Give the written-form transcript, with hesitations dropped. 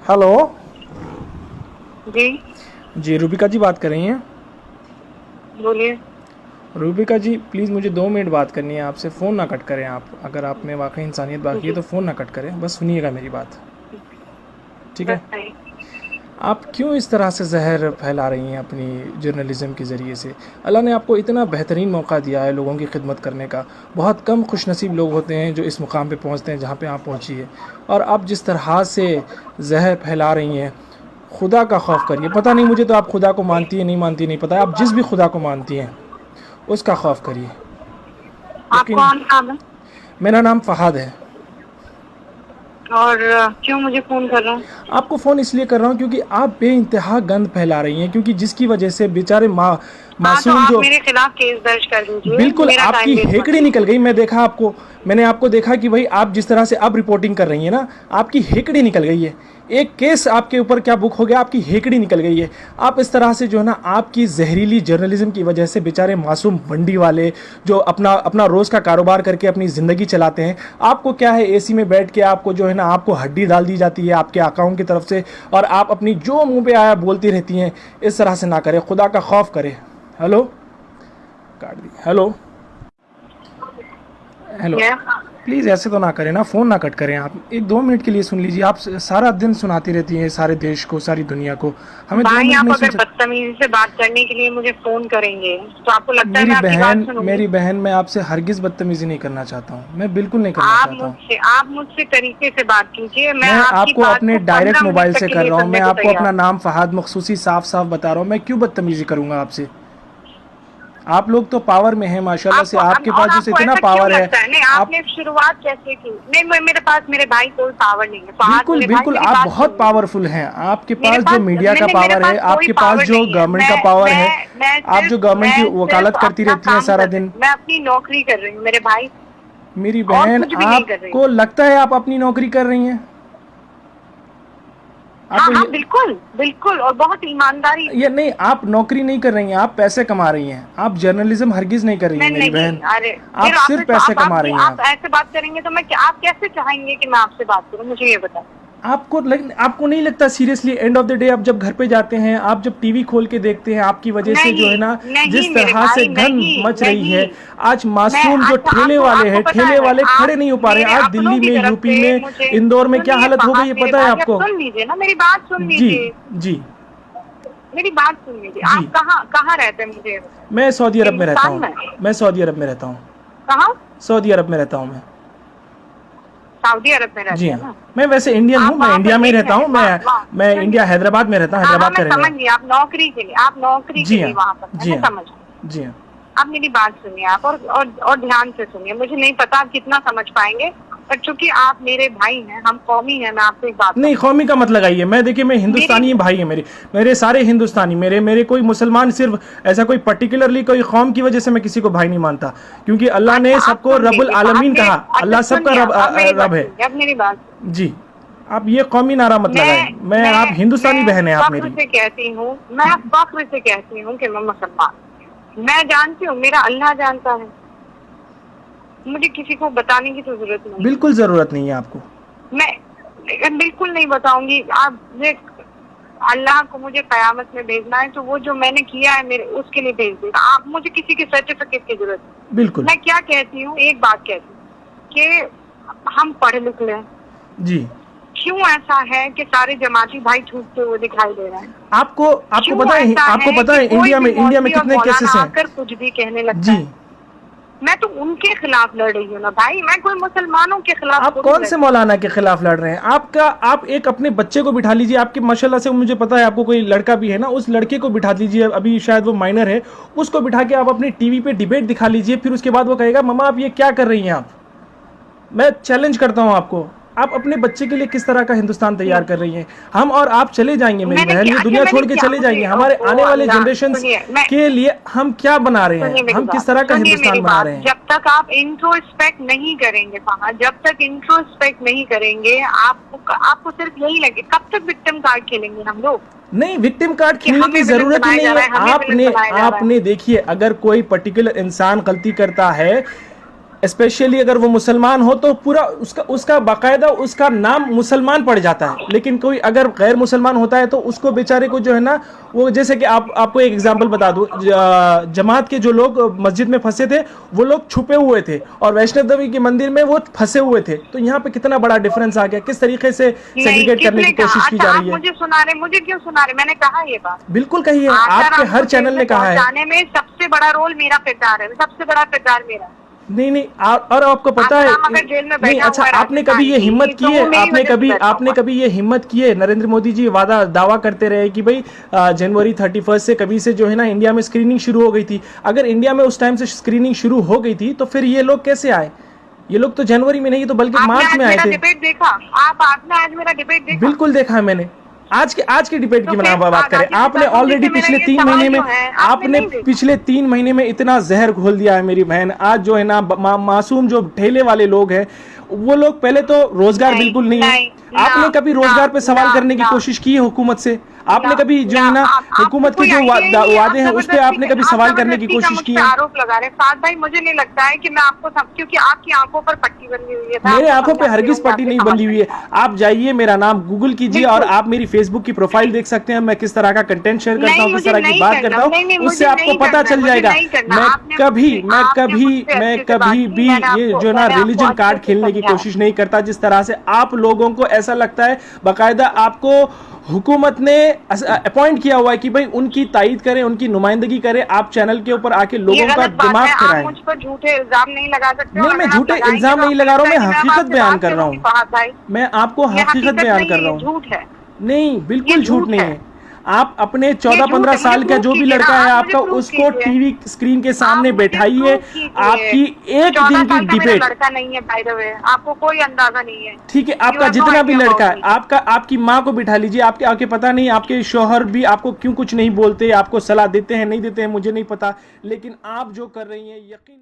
Hello जी जी, रूबिका जी बात कर रही हैं? बोलिए। रूबिका जी प्लीज़ मुझे 2 मिनट बात करनी है आपसे। फ़ोन ना कट करें आप। अगर आप में वाकई इंसानियत बाकी है जी तो फ़ोन ना कट करें, बस सुनिएगा मेरी बात, ठीक है? बताइए। आप क्यों इस तरह से जहर फैला रही हैं अपनी जर्नलिज़म के ज़रिए से? अल्लाह ने आपको इतना बेहतरीन मौका दिया है लोगों की खिदमत करने का। बहुत कम खुशनसीब लोग होते हैं जो इस मुकाम पे पहुंचते हैं जहां पे आप पहुंची है। और आप जिस तरह से जहर फैला रही हैं, खुदा का खौफ करिए। पता नहीं मुझे तो आप खुदा को मानती है नहीं मानती नहीं पता है, आप जिस भी खुदा को मानती हैं उसका खौफ करिए। आप यकीन, कौन नाम है मेरा नाम फ़हाद है। और क्यों मुझे फोन कर रहे हैं? आपको फ़ोन इसलिए कर रहा हूँ क्योंकि आप बेइंतहा गंद फैला रही हैं, क्योंकि जिसकी वजह से बेचारे हाँ, तो मासूम आप जो, मेरे खिलाफ केस दर्ज कर दीजिए। बिल्कुल मेरा आपकी टाइम वेस्ट मत हेकड़ी निकल कीजिए। गई। मैं देखा आपको, मैंने आपको देखा कि भाई आप जिस तरह से अब रिपोर्टिंग कर रही हैं ना, आपकी हेकड़ी निकल गई है। एक केस आपके ऊपर क्या बुक हो गया, आपकी हेकड़ी निकल गई है। आप इस तरह से जो है ना, आपकी जहरीली जर्नलिज्म की वजह से बेचारे मासूम मंडी वाले जो अपना अपना रोज़ का कारोबार करके अपनी ज़िंदगी चलाते हैं, आपको क्या है, एसी में बैठ के आपको जो है ना, आपको हड्डी डाल दी जाती है आपके अकाउंट की तरफ से, और आप अपनी जो मुंह पे आया बोलती रहती हैं। इस तरह से ना करें, खुदा का खौफ करें। हेलो, काट दी। हेलो हेलो, क्या? प्लीज़ ऐसे तो ना करें ना, फ़ोन ना कट करें आप। 1-2 मिनट के लिए सुन लीजिए। आप सारा दिन सुनाती रहती हैं सारे देश को, सारी दुनिया को, हमें 2 भाई, मिनट आप नहीं सुन अगर सकते? बदतमीजी से बात करने के लिए मुझे फोन करेंगे तो आपको लगता है मैं आपकी बात सुनूंगी? मेरी बहन, मैं आपसे हरगिज़ बदतमीज़ी नहीं करना चाहता हूँ, मैं बिल्कुल नहीं करना चाहता हूँ। आप मुझसे तरीके से बात कीजिए। मैं मैं आपकी आपको बात अपने को डायरेक्ट 15 मोबाइल मिनट तक से के कर लिए रहा हूँ, मैं सुनने को आपको अपना तैयार। नाम फ़हाद मखसूसी साफ साफ बता रहा हूँ। मैं क्यों बदतमीज़ी करूँगा आपसे? आप लोग तो पावर में हैं माशाल्लाह से, आपके और पास जैसे आपको इतना ऐसा क्यों पावर है। लगता है? नहीं, आप आपने शुरुआत कैसे की? नहीं, मेरे पास, मेरे भाई कोई पावर नहीं है। फहाद बिल्कुल मेरे भाई, बिल्कुल, मेरी आप बात बहुत सुनिए। पावरफुल हैं। आपके मेरे पास जो पास मीडिया का मैंने मेरे पावर पास है, कोई आपके पास पावर जो नहीं है। गवर्नमेंट का पावर है, आप जो गवर्नमेंट की मैं सिर्फ वकालत करती अपना रहती हैं काम सारा कर रही दिन। हूँ। मैं अपनी नौकरी कर रही हूँ मेरे भाई, मेरी और बहन, कुछ भी नहीं कर रही हूँ। आपको लगता है आप अपनी नौकरी कर रही हैं? हाँ आपको हाँ, बिल्कुल बिल्कुल, और बहुत ईमानदारी से। ये नहीं, आप नौकरी नहीं कर रही हैं, आप पैसे कमा रही हैं। आप जर्नलिज्म हरगिज़ नहीं कर रही मैं हैं मेरी नहीं, बहन। अरे आप फिर सिर्फ पैसे कमा रही हैं आप ऐसे बात करेंगे तो आप कैसे चाहेंगे कि मैं आपसे बात करूँ? मुझे ये बताएं। आपको नहीं लगता seriously, end of the day आप जब घर पे जाते हैं, आप जब टीवी खोल के देखते हैं, आपकी वजह से जो है नहीं ना, नहीं जिस मेरे तरह से भाई, गंद नहीं मच रही नहीं। है। आज मैं, मासूम जो अच्छा, ठेले आपको वाले आपको हैं, पता ठेले है, वाले खड़े आप नहीं हो पा रहे मेरे हैं। आज अपनों दिल्ली की में, तरफ यूपी से में, मुझे इंदौर में क्या सुनिए। हालत हो गई फहाद है मेरे पता है भाई, आप आपको? सुन लीजिए ना, मेरी बात सुन जी लीजिए। जी मेरी बात सुन लीजिए। जी। आप कहाँ कहाँ रहते हैं मुझे ये बताएं? मैं सऊदी अरब में रहता हिंदुस्तान हूँ। में? मैं सऊदी अरब में रहता हूँ। कहाँ? सऊदी अरब में रहता हूँ मैं। सऊदी अरब में जी रहते हैं हाँ, ना? मैं वैसे इंडियन हूँ, आप मैं वहाँ पर इंडिया में ही एक रहता है, हूँ। वहाँ मैं इंडिया, सुनिए। हैदराबाद में रहता हूँ, हाँ हाँ, हैदराबाद मैं का रहने समझ वाला। गई। आप नौकरी के लिए, आप नौकरी के जी लिए हाँ, वहाँ पर है, जी मैं हाँ, समझ गई। जी हाँ। आप मेरी बात सुनिए, आप और ध्यान से सुनिए। मुझे नहीं पता आप कितना समझ पाएंगे, पर चूंकि आप मेरे भाई हैं, हम कौमी हैं, मैं आपको एक बात नहीं, बताऊं। कौमी का मत लगाइए। मैं देखिए, मैं मेरी हिंदुस्तानी भाई है मेरे, मेरे सारे हिंदुस्तानी, मेरे मेरे कोई मुसलमान, सिर्फ ऐसा कोई पर्टिकुलरली कोई कौम की वजह से मैं किसी को भाई नहीं मानता, क्योंकि अल्लाह ने अच्छा, आप सबको सुन रब्बुल लीजिए। आलमीन आपने, कहा। अच्छा अल्लाह सबका सुनिए, अब मेरी रब बात है। सुनिए, अब मेरी बात सुनिए। जी, आप ये कौमी नारा मत लगाएं। मैं आप हिंदुस्तानी मैं बहन है आप फख्र मेरी। से कहती हूँ, मैं फख्र से कहती हूँ कि मैं मुसलमान। मैं जानती हूँ, मेरा अल्लाह जानता है। मुझे किसी को बताने की तो जरूरत नहीं है। बिल्कुल ज़रूरत नहीं है आपको। मैं बिल्कुल नहीं बताऊंगी। आप अल्लाह को मुझे कयामत में भेजना है तो वो जो मैंने किया है मेरे उसके लिए भेज देगा। आप मुझे किसी के सर्टिफिकेट की जरूरत नहीं। बिल्कुल। मैं क्या कहती हूँ, एक बात कहती हूँ कि हम पढ़े लिख लें। जी, क्यों ऐसा है कि सारे जमाती भाई छूटते हुए दिखाई दे रहे हैं? आपको क्यों पता है, ऐसा आपको पता कि है कोई इंडिया भी में मौलवी और कितने मौलाना केसेस हैं? आकर कुछ भी कहने लगता जी, है? मैं तो उनके खिलाफ लड़ रही हूँ ना भाई, मैं कोई मुसलमानों के खिलाफ आप थोड़ी कौन लड़ से रही हूँ। मौलाना के खिलाफ लड़ रहे हैं? आप एक अपने बच्चे को बिठा लीजिए, आपके माशाल्लाह से मुझे पता है आपको कोई लड़का भी है ना, उस लड़के को बिठा लीजिए, अभी शायद वो माइनर है, उसको बिठा के आप अपनी टीवी पे डिबेट दिखा लीजिए, फिर उसके बाद वो कहेगा मम्मा आप ये क्या कर रही हैं आप। मैं चैलेंज करता हूं आपको, आप अपने बच्चे के लिए किस तरह का हिंदुस्तान तैयार कर रही हैं? हम और आप चले जाएंगे मेरी मैंने बहन, क्या ये अच्छा दुनिया मैंने छोड़ के क्या चले जाएंगे। मुझे हमारे ओ आने वाले अल्लाह, जनरेशन सुनिए मैं के लिए हम क्या बना रहे सुनिए हैं, मेरी हम बात, किस तरह का सुनिए हिंदुस्तान मेरी बना बात। रहे हैं? जब तक आप इंट्रोस्पेक्ट नहीं करेंगे फहद, जब तक इंट्रोस्पेक्ट नहीं करेंगे, आपको सिर्फ यही लगे। कब तक विक्टिम कार्ड खेलेंगे हम लोग? नहीं, विक्टिम कार्ड कि खेलने की हमें विलन जरूरत ही बनाया नहीं जा रहा है। है, हमें विलन बनाया जा रहा है। आपने देखिए, अगर कोई पर्टिकुलर इंसान गलती करता है, स्पेशली अगर वो मुसलमान हो तो पूरा उसका बाकायदा उसका नाम मुसलमान पड़ जाता है। लेकिन कोई अगर गैर मुसलमान होता है तो उसको बेचारे को जो है ना, वो जैसे कि आपको एक एग्जांपल बता दूं, जमात के जो लोग मस्जिद में फंसे थे वो लोग छुपे हुए थे और वैष्णो देवी के मंदिर में वो फंसे हुए थे। तो यहाँ पे कितना बड़ा डिफरेंस आ गया, किस तरीके से सेग्रीगेट करने की कोशिश की जा रही है। मुझे सुना रहे, मुझे क्यों सुना रहे? मैंने कहा ये बात, बिल्कुल कही है, आपके हर चैनल ने कहा है। जाने में सबसे बड़ा रोल मेरा किरदार है, सबसे बड़ा किरदार मेरा। नहीं और आपको पता है नहीं, अच्छा आपने कभी ये हिम्मत की है, आपने कभी ये हिम्मत की है? नरेंद्र मोदी जी दावा करते रहे कि भाई जनवरी 31 से कभी से जो है ना इंडिया में स्क्रीनिंग शुरू हो गई थी। अगर इंडिया में उस टाइम से स्क्रीनिंग शुरू हो गई थी तो फिर ये लोग कैसे आए? ये लोग तो जनवरी में नहीं तो बल्कि मार्च में आए थे। डिबेट देखा आपने? आज मेरा डिबेट देखा? बिल्कुल देखा है मैंने। आज के डिबेट की बात करें, आपने ऑलरेडी पिछले 3 महीने में पिछले 3 महीने में इतना जहर घोल दिया है मेरी बहन। आज जो है ना मासूम जो ठेले वाले लोग हैं वो लोग, पहले तो रोजगार बिल्कुल नहीं है। आपने कभी रोजगार पे सवाल करने की कोशिश की है हुकूमत से? आपने कभी जो है ना हुकूमत के जो वादे हैं उस पर आपने कभी सवाल करने की कोशिश की है? आरोप लगा रहे साथ भाई, मुझे नहीं लगता है कि मैं आपको क्योंकि आपकी आंखों पर पट्टी बंधी हुई है। मेरे आंखों पे हरगिज पट्टी नहीं बंधी हुई है। आप जाइए, मेरा नाम गूगल कीजिए और आप मेरी फेसबुक की प्रोफाइल देख सकते हैं। मैं किस तरह का कंटेंट शेयर करता हूँ, किस तरह की बात करता हूँ, उससे आपको पता चल जाएगा। मैं कभी भी ये जो ना रिलीजन कार्ड खेलने की कोशिश नहीं करता। जिस तरह से आप लोगों को ऐसा लगता है, बाकायदा आपको हुकूमत ने अपॉइंट किया हुआ है कि भाई उनकी तायीद करें, उनकी नुमाइंदगी करें, आप चैनल के ऊपर आके लोगों का दिमाग खराएं। मुझ पर झूठे इल्जाम नहीं लगा सकते। नहीं, मैं झूठे इल्जाम नहीं लगा रहा हूँ, मैं हकीकत बयान कर रहा हूँ। मैं आपको हकीकत बयान कर रहा हूँ। झूठ है? नहीं, बिल्कुल झूठ नहीं है। आप अपने 14-15 साल का जो भी लड़का है आपका, उसको टीवी स्क्रीन के सामने बैठाइए। आपकी एक दिन की डिबेट, लड़का नहीं है बाय द वे, आपको कोई अंदाजा नहीं है। ठीक है, आपका जितना भी लड़का है, आपकी माँ को बिठा लीजिए। आपके पता नहीं आपके शौहर भी आपको क्यों कुछ नहीं बोलते, आपको सलाह देते हैं नहीं देते हैं मुझे नहीं पता, लेकिन आप जो कर रही हैं यकीन